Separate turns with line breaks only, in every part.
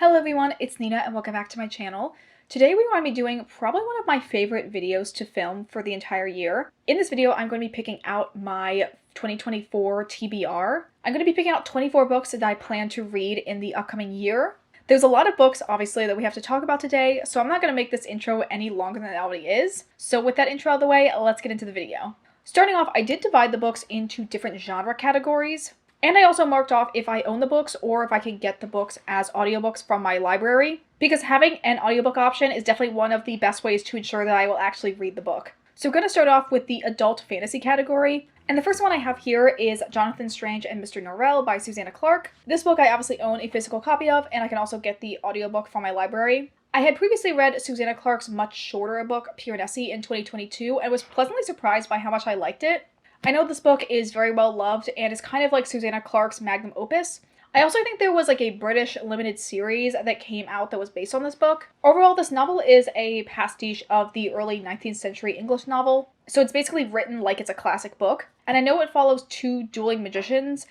Hello everyone, it's Nina and welcome back to my channel. Today we are going to be doing probably one of my favorite videos to film for the entire year. In this video, I'm going to be picking out my 2024 TBR. I'm going to be picking out 24 books that I plan to read in the upcoming year. There's a lot of books, obviously, that we have to talk about today, so I'm not going to make this intro any longer than it already is. So with that intro out of the way, let's get into the video. Starting off, I did divide the books into different genre categories. And I also marked off if I own the books or if I can get the books as audiobooks from my library, because having an audiobook option is definitely one of the best ways to ensure that I will actually read the book. So I'm going to start off with the adult fantasy category. And the first one I have here is Jonathan Strange and Mr. Norrell by Susanna Clarke. This book I obviously own a physical copy of, and I can also get the audiobook from my library. I had previously read Susanna Clarke's much shorter book, Pure Nessie, in 2022, and was pleasantly surprised by how much I liked it. I know this book is very well loved and is kind of like Susanna Clarke's magnum opus. I also think there was like a British limited series that came out that was based on this book. Overall, this novel is a pastiche of the early 19th century English novel, so it's basically written like it's a classic book. And I know it follows two dueling magicians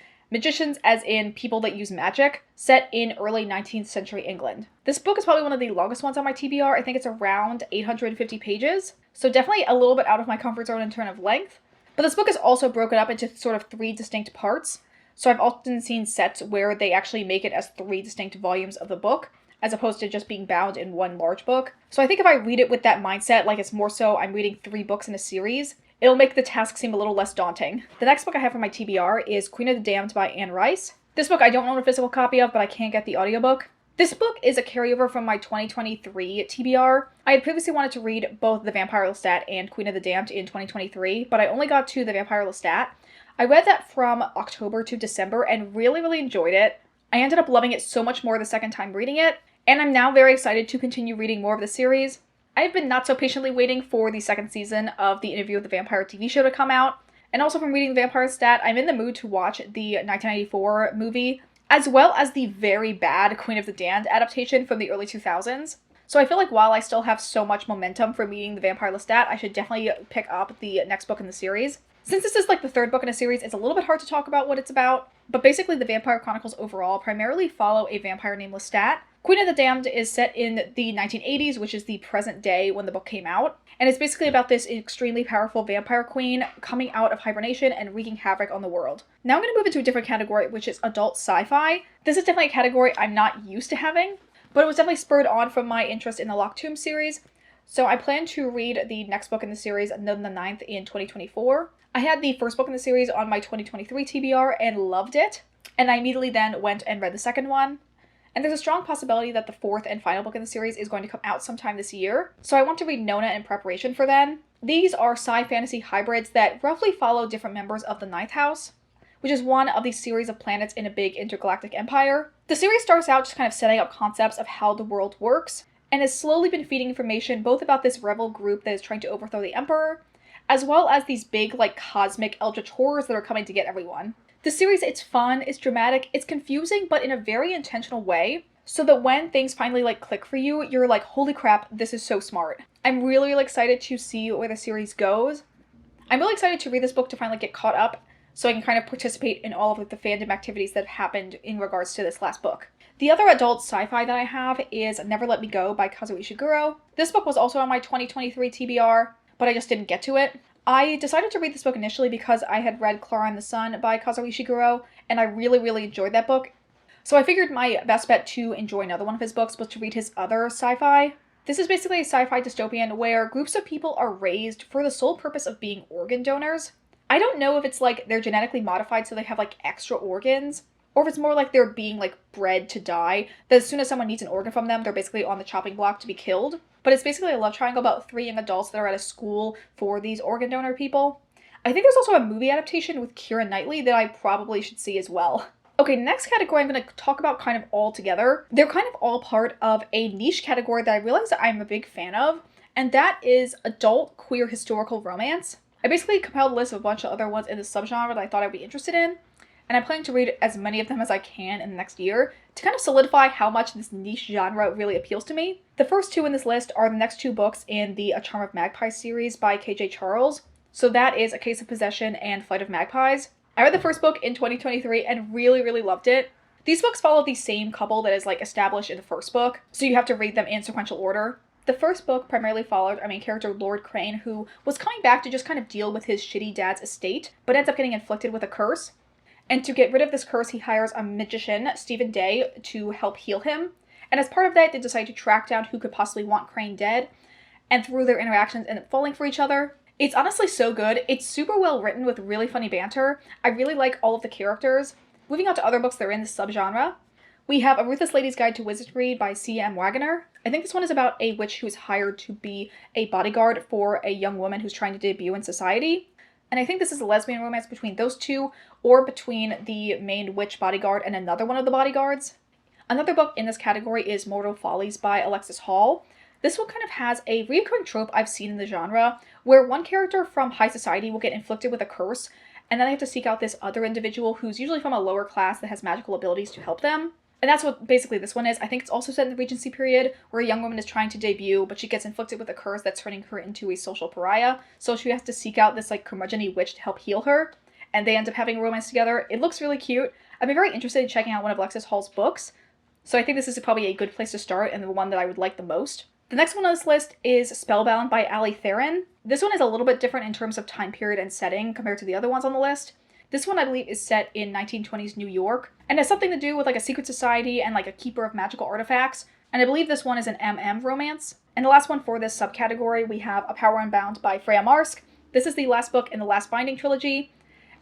as in people that use magic, set in early 19th century England. This book is probably one of the longest ones on my TBR. I think it's around 850 pages, so definitely a little bit out of my comfort zone in terms of length. But this book is also broken up into sort of three distinct parts, so I've often seen sets where they actually make it as three distinct volumes of the book, as opposed to just being bound in one large book. So I think if I read it with that mindset, like it's more so I'm reading 3 books in a series, it'll make the task seem a little less daunting. The next book I have for my TBR is Queen of the Damned by Anne Rice. This book I don't own a physical copy of, but I can get the audiobook. This book is a carryover from my 2023 TBR. I had previously wanted to read both The Vampire Lestat and Queen of the Damned in 2023, but I only got to The Vampire Lestat. I read that from October to December and really enjoyed it. I ended up loving it so much more the second time reading it, and I'm now very excited to continue reading more of the series. I've been not so patiently waiting for the second season of the Interview with the Vampire TV show to come out, and also from reading The Vampire Lestat, I'm in the mood to watch the 1994 movie, as well as the very bad Queen of the Damned adaptation from the early 2000s. So I feel like while I still have so much momentum for reading The Vampire Lestat, I should definitely pick up the next book in the series. Since this is like the third book in a series, it's a little bit hard to talk about what it's about, but basically the Vampire Chronicles overall primarily follow a vampire named Lestat. Queen of the Damned is set in the 1980s, which is the present day when the book came out, and it's basically about this extremely powerful vampire queen coming out of hibernation and wreaking havoc on the world. Now I'm going to move into a different category, which is adult sci-fi. This is definitely a category I'm not used to having, but it was definitely spurred on from my interest in the Locked Tomb series, so I plan to read the next book in the series, the ninth, in 2024. I had the first book in the series on my 2023 TBR and loved it, and I immediately then went and read the second one. And there's a strong possibility that the fourth and final book in the series is going to come out sometime this year, so I want to read Nona in preparation for then. These are sci-fantasy hybrids that roughly follow different members of the Ninth House, which is one of these series of planets in a big intergalactic empire. The series starts out just kind of setting up concepts of how the world works, and has slowly been feeding information both about this rebel group that is trying to overthrow the Emperor, as well as these big, like, cosmic eldritch horrors that are coming to get everyone. The series, it's fun, it's dramatic, it's confusing, but in a very intentional way, so that when things finally, like, click for you, you're like, holy crap, this is so smart. I'm really excited to see where the series goes. I'm really excited to read this book to finally get caught up, so I can kind of participate in all of like, the fandom activities that happened in regards to this last book. The other adult sci-fi that I have is Never Let Me Go by Kazuo Ishiguro. This book was also on my 2023 TBR, but I just didn't get to it. I decided to read this book initially because I had read Clara and the Sun by Kazuo Ishiguro, and I really enjoyed that book. So I figured my best bet to enjoy another one of his books was to read his other sci-fi. This is basically a sci-fi dystopian where groups of people are raised for the sole purpose of being organ donors. I don't know if it's like they're genetically modified so they have like extra organs, or if it's more like they're being like bred to die, that as soon as someone needs an organ from them, they're basically on the chopping block to be killed. But it's basically a love triangle about 3 young adults that are at a school for these organ donor people. I think there's also a movie adaptation with Keira Knightley that I probably should see as well. Okay, next category I'm going to talk about kind of all together. They're kind of all part of a niche category that I realize that I'm a big fan of, and that is adult queer historical romance. I basically compiled a list of a bunch of other ones in the subgenre that I thought I'd be interested in, and I'm planning to read as many of them as I can in the next year to kind of solidify how much this niche genre really appeals to me. The first 2 in this list are the next 2 books in the A Charm of Magpies series by KJ Charles. So that is A Case of Possession and Flight of Magpies. I read the first book in 2023 and really loved it. These books follow the same couple that is like established in the first book, so you have to read them in sequential order. The first book primarily followed our main character, Lord Crane, who was coming back to just kind of deal with his shitty dad's estate, but ends up getting inflicted with a curse. And to get rid of this curse, he hires a magician, Stephen Day, to help heal him. And as part of that, they decide to track down who could possibly want Crane dead, and through their interactions end up falling for each other. It's honestly so good. It's super well written with really funny banter. I really like all of the characters. Moving on to other books that are in this subgenre, we have A Ruthless Lady's Guide to Wizardry by C.M. Wagner. I think this one is about a witch who is hired to be a bodyguard for a young woman who's trying to debut in society. And I think this is a lesbian romance between those two, or between the main witch bodyguard and another one of the bodyguards. Another book in this category is Mortal Follies by Alexis Hall. This one kind of has a recurring trope I've seen in the genre, where one character from high society will get inflicted with a curse, and then they have to seek out this other individual who's usually from a lower class that has magical abilities to help them. And that's what basically this one is. I think it's also set in the Regency period, where a young woman is trying to debut, but she gets inflicted with a curse that's turning her into a social pariah, so she has to seek out this like curmudgeon-y witch to help heal her, and they end up having a romance together. It looks really cute. I've been very interested in checking out one of Alexis Hall's books, so I think this is probably a good place to start, and the one that I would like the most. The next one on this list is Spellbound by Ali Theron. This one is a little bit different in terms of time period and setting compared to the other ones on the list. This one, I believe, is set in 1920s New York, and has something to do with like a secret society and like a keeper of magical artifacts. And I believe this one is an MM romance. And the last one for this subcategory, we have A Power Unbound by Freya Marsk. This is the last book in the Last Binding trilogy,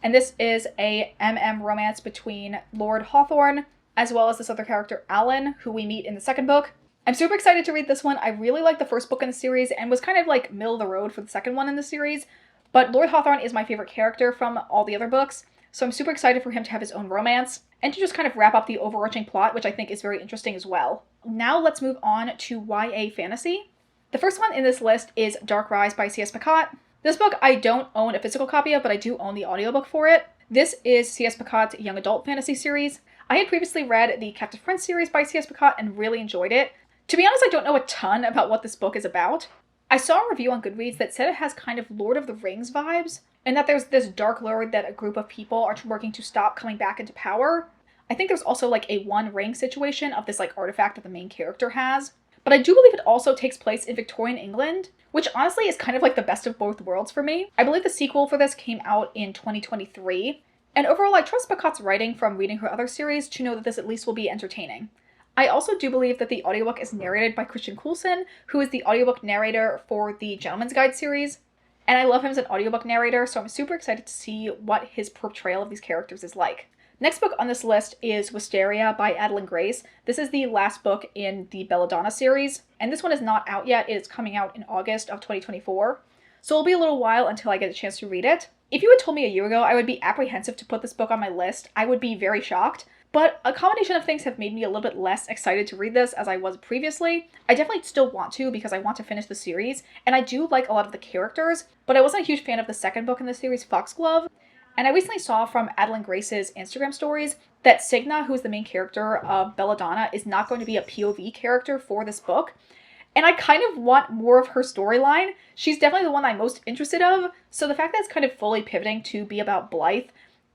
and this is a MM romance between Lord Hawthorne, as well as this other character, Alan, who we meet in the second book. I'm super excited to read this one. I really like the first book in the series and was kind of like middle of the road for the second one in the series, but Lord Hawthorne is my favorite character from all the other books, so I'm super excited for him to have his own romance and to just kind of wrap up the overarching plot, which I think is very interesting as well. Now let's move on to YA fantasy. The first one in this list is Dark Rise by C.S. Pacat. This book I don't own a physical copy of, but I do own the audiobook for it. This is C.S. Pacat's young adult fantasy series. I had previously read the Captive Prince series by C.S. Pacat and really enjoyed it. To be honest, I don't know a ton about what this book is about. I saw a review on Goodreads that said it has kind of Lord of the Rings vibes, and that there's this Dark Lord that a group of people are working to stop coming back into power. I think there's also like a One Ring situation of this like artifact that the main character has. But I do believe it also takes place in Victorian England, which honestly is kind of like the best of both worlds for me. I believe the sequel for this came out in 2023, and overall I trust Pacat's writing from reading her other series to know that this at least will be entertaining. I also do believe that the audiobook is narrated by Christian Coulson, who is the audiobook narrator for the Gentleman's Guide series, and I love him as an audiobook narrator, so I'm super excited to see what his portrayal of these characters is like. Next book on this list is Wisteria by Adeline Grace. This is the last book in the Belladonna series, and this one is not out yet. It is coming out in August of 2024, so it'll be a little while until I get a chance to read it. If you had told me a year ago I would be apprehensive to put this book on my list, I would be very shocked. But a combination of things have made me a little bit less excited to read this as I was previously. I definitely still want to because I want to finish the series, and I do like a lot of the characters, but I wasn't a huge fan of the second book in the series, Foxglove. And I recently saw from Adeline Grace's Instagram stories that Signa, who is the main character of Belladonna, is not going to be a POV character for this book. And I kind of want more of her storyline. She's definitely the one I'm most interested of, so the fact that it's kind of fully pivoting to be about Blythe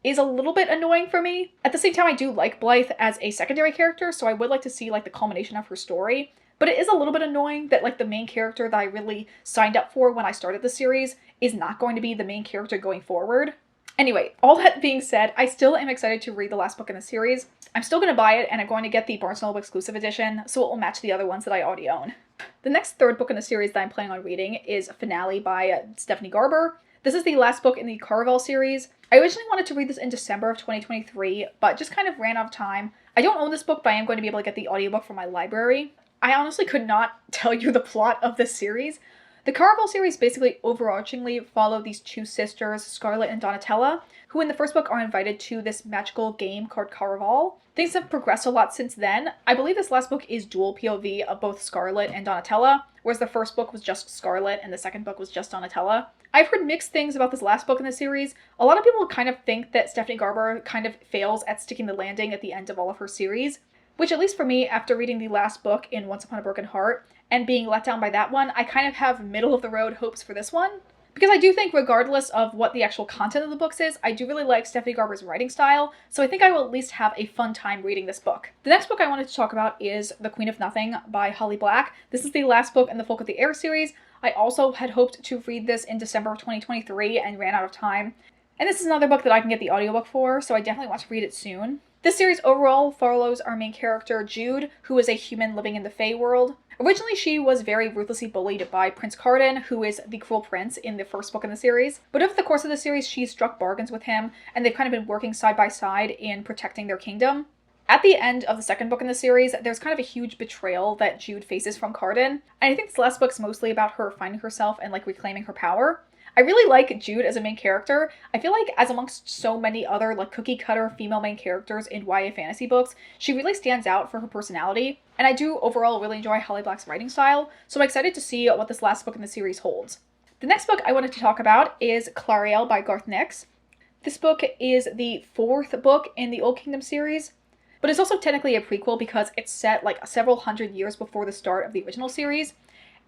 is a little bit annoying for me. At the same time, I do like Blythe as a secondary character, so I would like to see like the culmination of her story. But it is a little bit annoying that like the main character that I really signed up for when I started the series is not going to be the main character going forward. Anyway, all that being said, I still am excited to read the last book in the series. I'm still going to buy it, and I'm going to get the Barnes & Noble exclusive edition, so it will match the other ones that I already own. The next third book in the series that I'm planning on reading is Finale by Stephanie Garber. This is the last book in the Caraval series. I originally wanted to read this in December of 2023, but just kind of ran out of time. I don't own this book, but I am going to be able to get the audiobook from my library. I honestly could not tell you the plot of this series. The Caraval series basically overarchingly follow these two sisters, Scarlet and Donatella, who in the first book are invited to this magical game called Caraval. Things have progressed a lot since then. I believe this last book is dual POV of both Scarlet and Donatella, whereas the first book was just Scarlet and the second book was just Donatella. I've heard mixed things about this last book in the series. A lot of people kind of think that Stephanie Garber kind of fails at sticking the landing at the end of all of her series, which at least for me, after reading the last book in Once Upon a Broken Heart and being let down by that one, I kind of have middle of the road hopes for this one. Because I do think regardless of what the actual content of the books is, I do really like Stephanie Garber's writing style, so I think I will at least have a fun time reading this book. The next book I wanted to talk about is The Queen of Nothing by Holly Black. This is the last book in the Folk of the Air series. I also had hoped to read this in December of 2023 and ran out of time. And this is another book that I can get the audiobook for, so I definitely want to read it soon. This series overall follows our main character, Jude, who is a human living in the Fae world. Originally, she was very ruthlessly bullied by Prince Cardan, who is the cruel prince in the first book in the series. But over the course of the series, she's struck bargains with him, and they've kind of been working side by side in protecting their kingdom. At the end of the second book in the series, there's kind of a huge betrayal that Jude faces from Cardan. And I think this last book's mostly about her finding herself and like reclaiming her power. I really like Jude as a main character. I feel like as amongst so many other like cookie cutter female main characters in YA fantasy books, she really stands out for her personality. And I do overall really enjoy Holly Black's writing style, so I'm excited to see what this last book in the series holds. The next book I wanted to talk about is Clariel by Garth Nix. This book is the fourth book in the Old Kingdom series, but it's also technically a prequel because it's set like several hundred years before the start of the original series.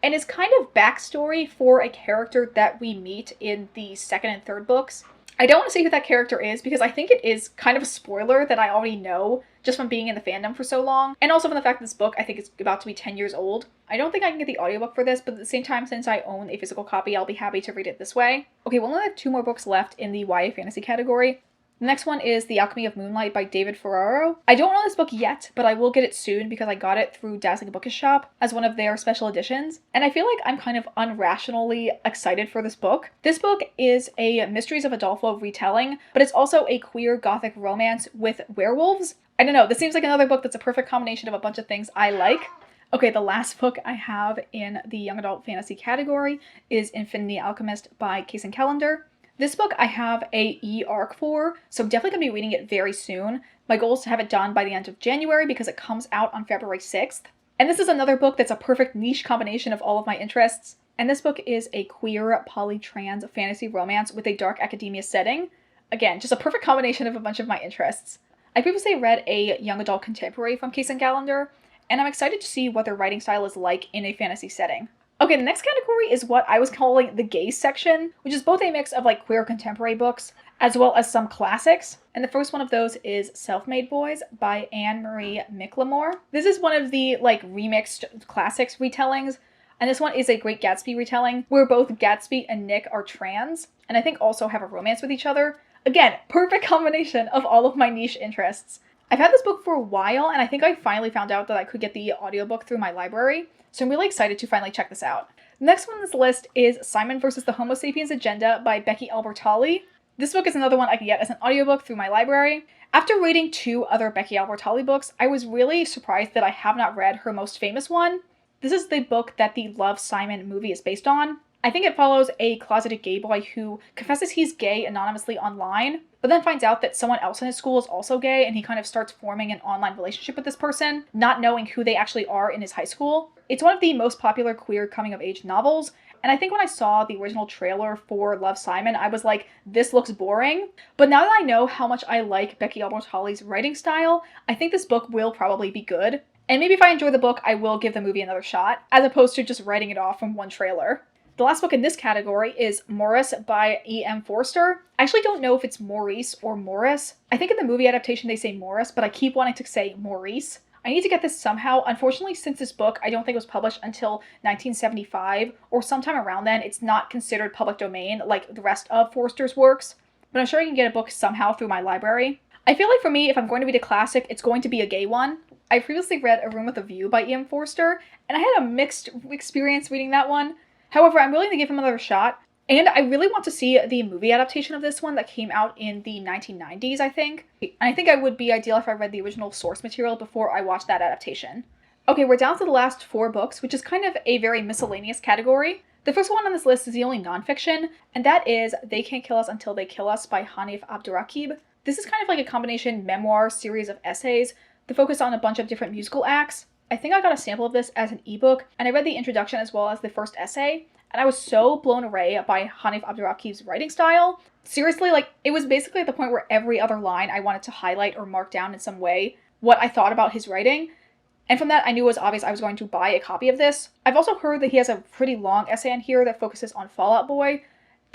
And is kind of backstory for a character that we meet in the second and third books. I don't want to say who that character is because I think it is kind of a spoiler that I already know just from being in the fandom for so long. And also from the fact that this book I think is about to be 10 years old. I don't think I can get the audiobook for this, but at the same time, since I own a physical copy, I'll be happy to read it this way. Okay, we only have 2 more books left in the YA fantasy category. The next one is The Alchemy of Moonlight by David Ferraro. I don't know this book yet, but I will get it soon because I got it through Dazzling Bookish Shop as one of their special editions. And I feel like I'm kind of unrationally excited for this book. This book is a Mysteries of Adolfo retelling, but it's also a queer gothic romance with werewolves. I don't know, this seems like another book that's a perfect combination of a bunch of things I like. Okay, the last book I have in the young adult fantasy category is Infinity Alchemist by Kaysen Callender. This book I have a e-arc for, so I'm definitely going to be reading it very soon. My goal is to have it done by the end of January because it comes out on February 6th. And this is another book that's a perfect niche combination of all of my interests. And this book is a queer poly-trans fantasy romance with a dark academia setting. Again, just a perfect combination of a bunch of my interests. I previously read a young adult contemporary from Kaysen Callender, and I'm excited to see what their writing style is like in a fantasy setting. Okay, the next category is what I was calling the gays section, which is both a mix of like queer contemporary books as well as some classics. And the first one of those is Self-Made Boys by Anne-Marie Miclemore. This is one of the like remixed classics retellings, and this one is a Great Gatsby retelling where both Gatsby and Nick are trans, and I think also have a romance with each other. Again, perfect combination of all of my niche interests. I've had this book for a while, and I think I finally found out that I could get the audiobook through my library, so I'm really excited to finally check this out. The next one on this list is Simon vs. the Homo Sapiens Agenda by Becky Albertalli. This book is another one I can get as an audiobook through my library. After reading 2 other Becky Albertalli books, I was really surprised that I have not read her most famous one. This is the book that the Love, Simon movie is based on. I think it follows a closeted gay boy who confesses he's gay anonymously online, but then finds out that someone else in his school is also gay, and he kind of starts forming an online relationship with this person, not knowing who they actually are in his high school. It's one of the most popular queer coming-of-age novels, and I think when I saw the original trailer for Love, Simon, I was like, this looks boring. But now that I know how much I like Becky Albertalli's writing style, I think this book will probably be good. And maybe if I enjoy the book, I will give the movie another shot, as opposed to just writing it off from one trailer. The last book in this category is Morris by E.M. Forster. I actually don't know if it's Maurice or Morris. I think in the movie adaptation they say Morris, but I keep wanting to say Maurice. I need to get this somehow. Unfortunately, since this book I don't think was published until 1975 or sometime around then, it's not considered public domain like the rest of Forster's works, but I'm sure I can get a book somehow through my library. I feel like for me, if I'm going to read a classic, it's going to be a gay one. I previously read A Room with a View by E.M. Forster, and I had a mixed experience reading that one. However, I'm willing to give him another shot, and I really want to see the movie adaptation of this one that came out in the 1990s, I think. And I think I would be ideal if I read the original source material before I watched that adaptation. Okay, we're down to the last 4 books, which is kind of a very miscellaneous category. The first one on this list is the only nonfiction, and that is They Can't Kill Us Until They Kill Us by Hanif Abdurraqib. This is kind of like a combination memoir series of essays that focus on a bunch of different musical acts. I think I got a sample of this as an ebook, and I read the introduction as well as the first essay, and I was so blown away by Hanif Abdurraqib's writing style. Seriously, like, it was basically at the point where every other line I wanted to highlight or mark down in some way what I thought about his writing. And from that, I knew it was obvious I was going to buy a copy of this. I've also heard that he has a pretty long essay in here that focuses on Fall Out Boy,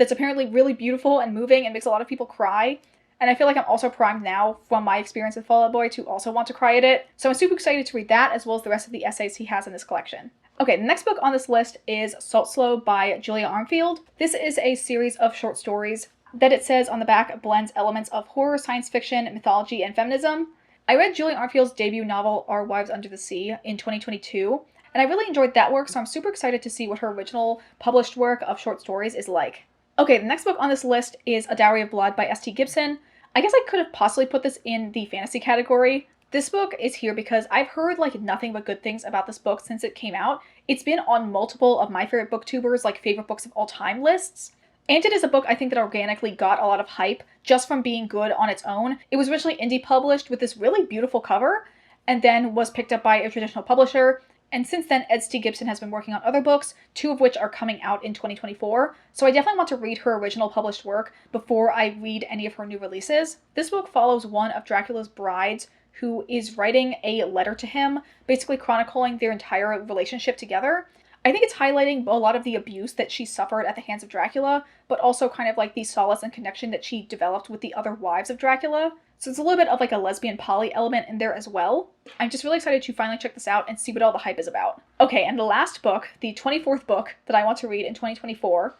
that's apparently really beautiful and moving and makes a lot of people cry. And I feel like I'm also primed now from my experience with Fall Out Boy to also want to cry at it. So I'm super excited to read that as well as the rest of the essays he has in this collection. Okay, the next book on this list is Salt Slow by Julia Armfield. This is a series of short stories that it says on the back blends elements of horror, science fiction, mythology, and feminism. I read Julia Armfield's debut novel, Our Wives Under the Sea, in 2022, and I really enjoyed that work, so I'm super excited to see what her original published work of short stories is like. Okay, the next book on this list is A Dowry of Blood by S.T. Gibson. I guess I could have possibly put this in the fantasy category. This book is here because I've heard like nothing but good things about this book since it came out. It's been on multiple of my favorite booktubers, like favorite books of all time lists. And it is a book I think that organically got a lot of hype just from being good on its own. It was originally indie published with this really beautiful cover and then was picked up by a traditional publisher. And since then, S.T. Gibson has been working on other books, 2 of which are coming out in 2024. So I definitely want to read her original published work before I read any of her new releases. This book follows one of Dracula's brides who is writing a letter to him, basically chronicling their entire relationship together. I think it's highlighting a lot of the abuse that she suffered at the hands of Dracula, but also kind of like the solace and connection that she developed with the other wives of Dracula. So it's a little bit of like a lesbian poly element in there as well. I'm just really excited to finally check this out and see what all the hype is about. Okay, and the last book, the 24th book that I want to read in 2024,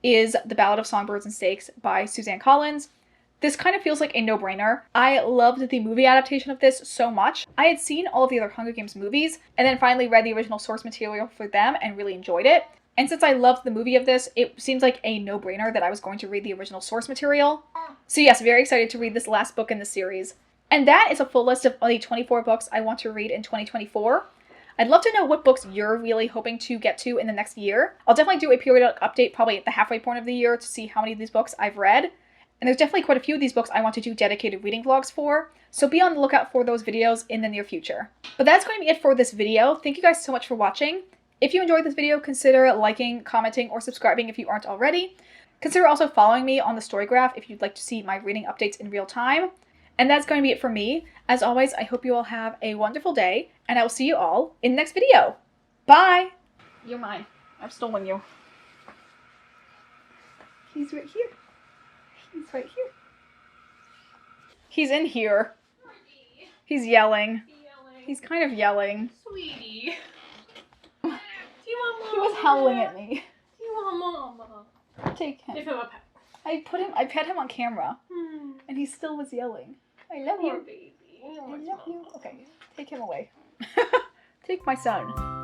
is The Ballad of Songbirds and Snakes by Suzanne Collins. This kind of feels like a no-brainer. I loved the movie adaptation of this so much. I had seen all of the other Hunger Games movies and then finally read the original source material for them and really enjoyed it. And since I loved the movie of this, it seems like a no-brainer that I was going to read the original source material. So yes, very excited to read this last book in the series. And that is a full list of the 24 books I want to read in 2024. I'd love to know what books you're really hoping to get to in the next year. I'll definitely do a periodic update probably at the halfway point of the year to see how many of these books I've read. And there's definitely quite a few of these books I want to do dedicated reading vlogs for, so be on the lookout for those videos in the near future. But that's going to be it for this video. Thank you guys so much for watching. If you enjoyed this video, consider liking, commenting, or subscribing if you aren't already. Consider also following me on the Storygraph if you'd like to see my reading updates in real time. And that's going to be it for me. As always, I hope you all have a wonderful day, and I will see you all in the next video. Bye! You're mine. I've stolen you. He's right here. He's right here. He's in here. He's yelling. He's kind of yelling.
Sweetie. Do you want mama?
He was howling at me.
Do you want mama?
Take him.
Give him a pet.
I pet him on camera. And he still was yelling. I love
Poor
you.
baby.
I love you. Okay, take him away. Take my son.